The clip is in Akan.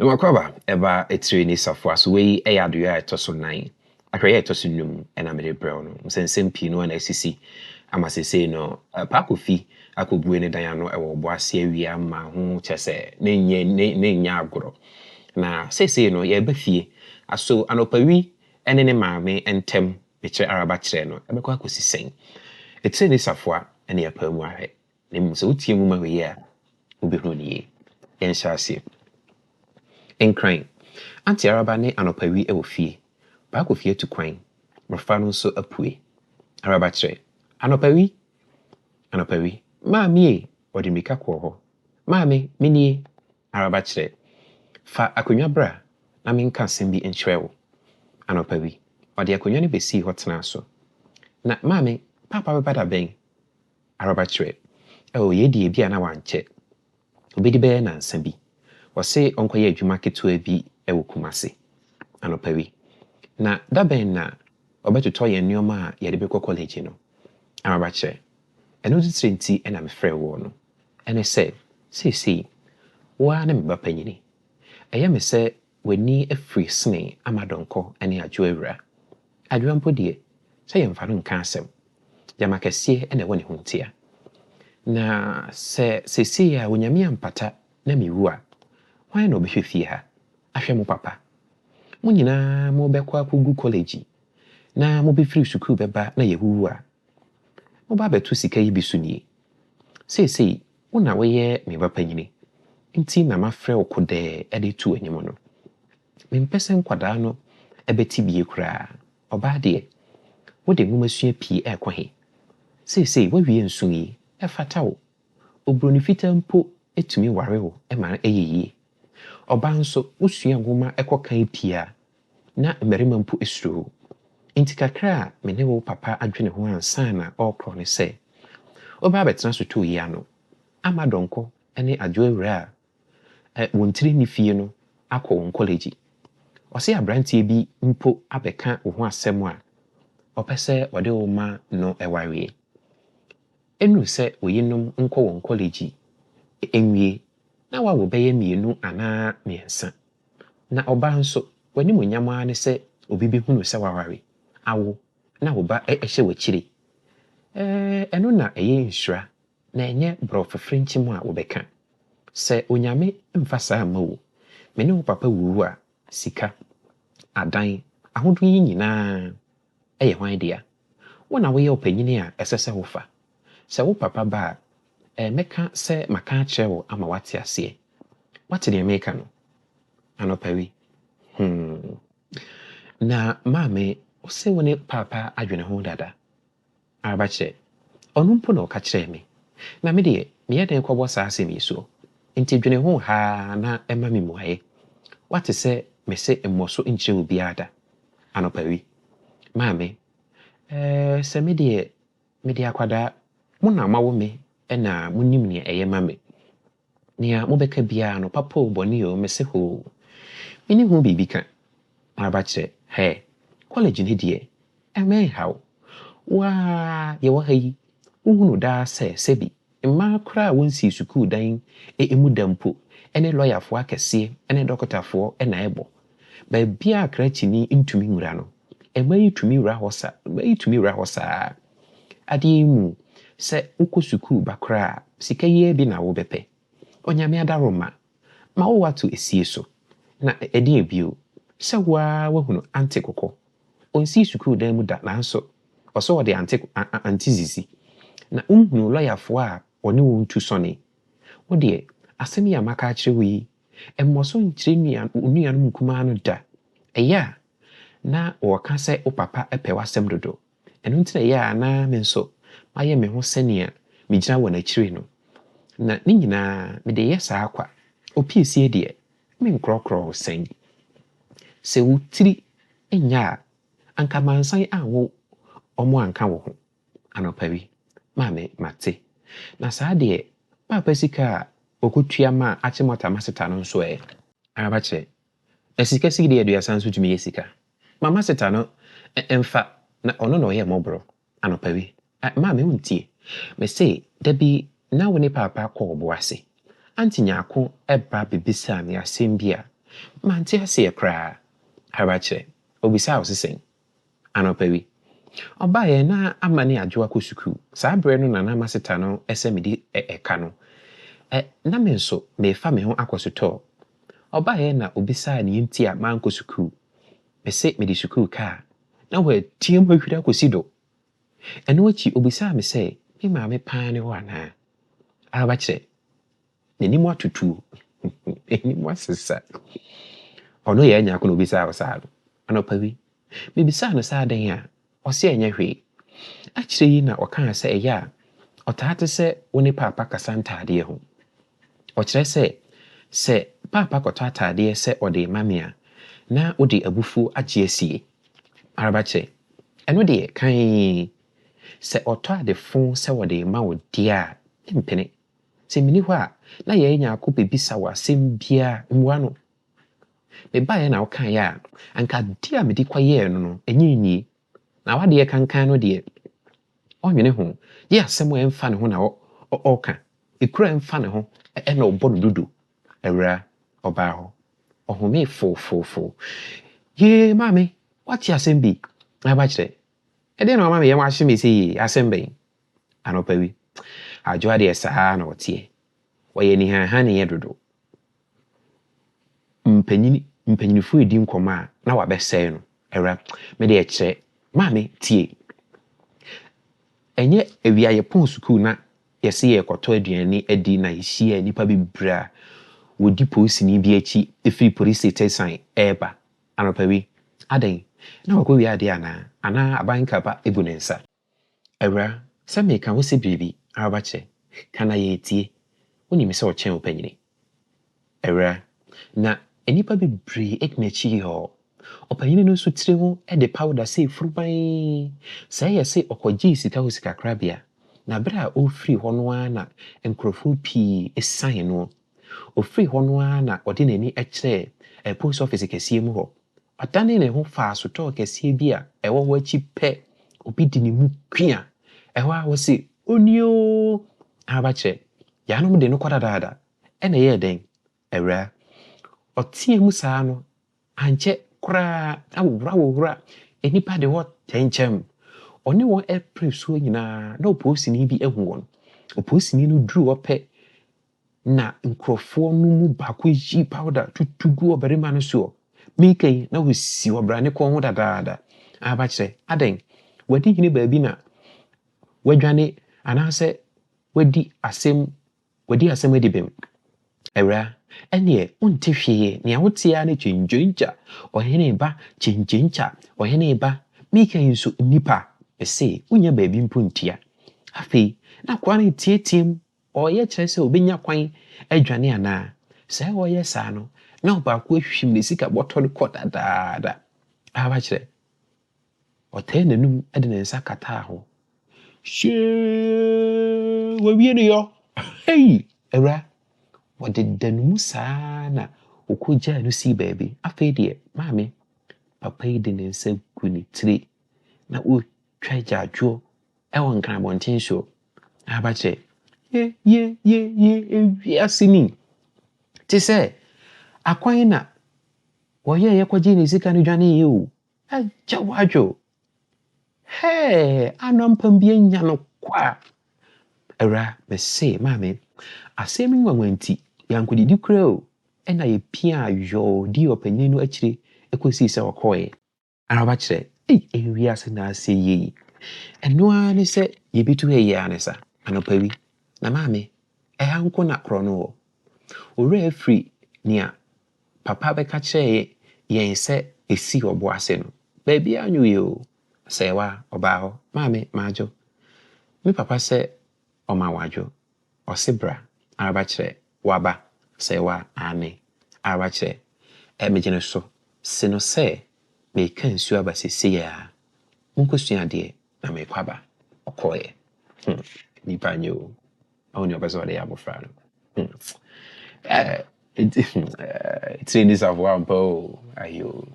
Makwaba eba etrini safo so we eyadoya etoso 9 akreya etoso num ena mede brɛ no msensem pii no na asisi amasese no pakofi akobue ne dan ano ɛwɔ boase awia ma ho kyese na nya agoro na sese no ye ba fie aso anopawi ene ne maame entem bekyerɛ araba kyerɛ no ebekɔ akosisen etrini safo a ene ya pa mu ahɛ ne mu se utie mu ma we ya obehunu nie yen hyase enkran anti araba ne anopawi e wo fie ba ko fie tu kwan mrfa no so apue araba kyerɛ anopawi maami e odi mika kɔ hɔ maami menie araba kyerɛ fa akonwa bra na menka asɛm bi nkyerɛ wo anopawi odi akonwa ne besi hɔ tena so na maami papa bada ben araba kyerɛ ye die bia na wankyɛ obedi bɛyɛ na nsa bi wɔse onkoye adwuma ketewa bi ɛwɔ Kumase anopawi na daben na obetotɔ yɛ nneɔma a yɛde bɛkɔ college no araba kyerɛ ɛno titire ɛna mefrɛ wo no ɛne sɛ sesi wa na meba panyini ɛyɛ me sɛ w'ani afiri sene amadɔnkɔ ɛne adwo awura adwo mpo deɛ sɛ yɛmfa no nka asɛm yɛma kɛseɛ ɛna ɛwɔ ne ho ntia na sɛ sesi a wonyame ampata na mewu a why no behwe fie ha ahwɛ mo papa mo nyina mo bɛkɔ akɔgu college na mo bɛfiri sukuu bɛba na yɛwuwu a mo ba bɛto sika yi bi so nie sei wona woyɛ me ba panyini nti na mafrɛ wo kodɛ ɛde tu anyim no mempɛ sɛ nkwadaa no ɛbɛti bie koraa ɔbaa deɛ wode ngumasua pii ɛkɔ he sei wawie nsu yi ɛfata wo obroni fita mpo etumi ware wo ɛma ɛyɛyie ọba nso usua ngoma ekokan pia na mmarima mpo esuro nti kakra me ne wo papa adwene ho ansa na okro ne sɛ oba betena so to yi ano amadonko ene adwo awura wontiri ni fie no akɔ won college ɔse abrantie bi mpo abɛka wo ho asɛm a ɔpɛsɛ ɔde wo ma no ɛwareɛ enu sɛ oyinom nkɔ won college enwie na wa wo bɛyɛ mienu ana miensa na oba nso wani munyama ne sɛ obi behunu sɛ waware awo na wo ba ɛhyɛ wakyire ɛno na ɛyɛ nhyira na ɛnyɛ brɔfo frenchim a wo bɛka sɛ onyame mfa saa ma wo me ne wo papa wuwu a sika adan ahodo yi nyinaa ɛyɛ hwan dia wo na woyɛ opanyini a ɛsɛ sɛ wo fa sɛ wo papa ba meka sɛ maka kyerɛ wo ama wate aseɛ wate ne meka no anopawi na maame o se woni papa adwene ho dada araba kyerɛ ɔno mpo na ɔka kyerɛ me na me de me yɛ den kɔbɔ saa asɛm yi so nti dwene ho ha na ɛma me muaye wate sɛ me se mmoso nkyerɛ obi ada anopawi maame sɛ me de akwada mo na mawo me na munim ne ɛyɛ mame nia mo bɛka bia no papa obɔne yo me se ho mini ho bibi ka araba kyerɛ he college ne die ɛmɛ haw wa ye wa hayi uhunu da sɛ sɛbi mma kra wonsi sukuu dan emu dampo ene lawyer fo akɛseɛ ene doctor fo na ɛbɔ ba bia krakini ntumi nwura no ɛma yi tumi wura hɔ sa ade mu sɛ ukɔ sukuu bakra sika yie bi na wo bɛpɛ onyame adaroma ma wo wato esie so na ɛde ebio sɛ wahunu ante kokɔ onsi sukuu dan mu da nanso ɔsɔ ɔde ante zizi na unhunu lawyer fo a ɔne wo ntu sɔne wo de asɛm ya maka kyerɛ wo yi ɛmmɔso nkyerɛ nuanom nkuma no da ɛyɛ na wɔka sɛ wo papa ɛpɛ wasɛm dodo ɛno ntina ɛyɛ na me nso mayɛ me ho sɛnea me gyina wɔ n'akyire no na ne nyinaa me de yɛ saa kwa opiesie deɛ me nkrɔkrɔ sɛn sɛ wo tiri enya anka mansan a wo ɔmo anka wo ho anopawi maame mate na saa deɛ papa sika okotua ma achimota maseta no nso araba kyerɛ esika sigi deɛ aduasa nso tumi yɛ sika mama seta no emfa na ɔno na ɔyɛ mɔbro anopawi maame wontie me say dabi na wo ne papa kɔ obo ase anti nyaako eba bebisa me asɛm bi a mante ase kra araba kyerɛ obisa wo sesen anopa wi ɔbaeɛ na amane adwo akɔ sukuu saa brɛ no na maseta no ɛsɛ mede ɛka no na me nso mefa me ho akɔsotɔ ɔbaeɛ na obisa ne nti a mankɔ sukuu mese mede sukuu kaa na watie mu ahwira akɔsi do ɛno akyi obisa me sɛ me maame paa ne hɔ anaa araba kyerɛ n'anim atutuo n'anim asesa ɔno yɛ anya ko na obisa wo saa no anopa wi mebisa no saa den a ɔsɛ ɛnyɛ hwee akyerɛ yi na ɔkaa sɛ ɛyɛ a ɔtaa te sɛ wo ne paapa kasa ntaadeɛ ho ɔkyerɛ sɛ paapa kɔtɔ ataadeɛ sɛ ɔde ma me a na wode abufuo agye asie araba kyerɛ ɛno deɛ kan sɛ ɔtɔ adefo sɛ wɔde ma wo deɛ a mpene sɛ mini hɔ a na yɛn nyaako bebisa wɔ asɛm biara mmua no mebaeɛ na wokaeɛ a anka deɛ a mede kɔyɛɛ no ɛnyɛ nie na wadeɛ kankan no deɛ ɔnwene ho yɛ asɛm a ɛmfa ne ho na ɔka ɛkura ɛmfa ne ho ɛna ɔbɔ no dodo awura ɔbaa hɔ ɔhome fofoofo yee maame wate asɛm bi aba kyerɛ ɛdeɛ na ɔma me yɛm ahye me sɛ yie asɛm bɛn anɔpa wi adwoa deɛ saa na ɔteɛ wɔyɛ nihaha ne yɛ dodo mpanyinifo edi nkɔmɔ a na wabɛsɛe no awura mede ɛkyerɛ maame tie ɛnyɛ awia yɛpɔn sukuu na yɛse yɛkɔtɔ aduane adi na yɛhyia nipa bebree a wɔdi polisini bi akyi ɛfiri police station ɛɛba anɔpa wi adan na wakɔ wi adeɛ anaa aban kaba ebu ne nsa awura sɛ meka wo sɛ biribi araba kyerɛ kana yɛtie wonim sɛ ɔkyɛn wo panyini awura na nipa bebree ɛgyina akyi hɔ ɔpanyini no nso tire ho de powder sɛ furuban sɛ ɛyɛ sɛ ɔkɔgye sika ho sikakrabea na bere a ɔfiri hɔ no ara na nkurɔfoɔ pii ɛsan no ɔfiri hɔ no ara na ɔde n'ani ɛkyerɛ post office kɛseɛ mu hɔ ɔdane ne ho faa sotɔɔ kɛseɛ bi a ɛwɔ hɔ akyi pɛ obi di ne mu kua ɛhɔ a wɔse onio araba kyerɛ yɛanom de no kɔ dadaada ɛna ɛyɛ dɛn awura ɔteɛ mu saa no ankyɛ koraa awohora nipa de hɔ kyɛnkyɛm ɔne wɔn ɛpere suo nyinaa na oposini bi ahu wɔn oposini no duru hɔ pɛ na nkurɔfoɔ no mu baako yi powder tutu gu ɔbarima no so meka yi na wɔsi ɔbrane kɔn ho dadaada aba kyerɛ adan wadi hene baabi na wadwane anaasɛ wadi asɛm adi bɛm awura ɛneɛ wonte hwee nea wotea ne kyɛnkyɛnkya ɔhene ba kyɛnkyɛnkya ɔhene ba meka yi nso nipa ɛsɛ wonya baabi mpo ntia afei na kwa no tietiem ɔyɛ kyerɛ sɛ obɛnya kwan adwane anaa sɛ ɔyɛ saa no na ɔbaako ahwim ne sika bɔtɔ no kɔ dadaada aba kyerɛ ɔtɛɛ n'anum de ne nsa kataa ho hyee wawie no yɔ hei awura wɔde da no mu saa na ɔkɔgyaa no sii baabi afei deɛ maame papa yi de ne nsa gu ne tire na ɔtwa gyaadwoɔ ɛwɔ nkrabɔnten so aba kyerɛ ye ewiase ni te sɛ akwan na wɔyɛ yɛkɔgye ne sika no dwane yɛ o agya wadwo anampam bi anya no kwa awura mɛse maame asɛm nwanwanti yɛankodidi kura o ɛna yɛpia ayɔ di ɔpanyin no akyire ɛkɔsii sɛ ɔkɔɛ araba kyerɛ ewiase na asɛ yie ɛno ara ne sɛ yɛbɛtu ha yie ane sa anɔpa wi na maame ɛha nko na korɔ no wɔ owura afiri nea papa bɛka kyerɛ yɛn sɛ ɛsi ɔbo ase no baabi anwoe o sɛ ɛwa ɔbaa hɔ maame maadwo me papa sɛ ɔma wadwo ɔse bra araba kyerɛ waba sɛ ɛwa ane araba kyerɛ megyene so se no sɛ meka nsuo aba sesei a monkɔsua adeɛ na mekɔ aba ɔkɔɔyɛ nipa nyɛ o ɔwo ne ɔpɛ sɛ ɔde yɛ abɔfra no tire ni safoa mpa o ayo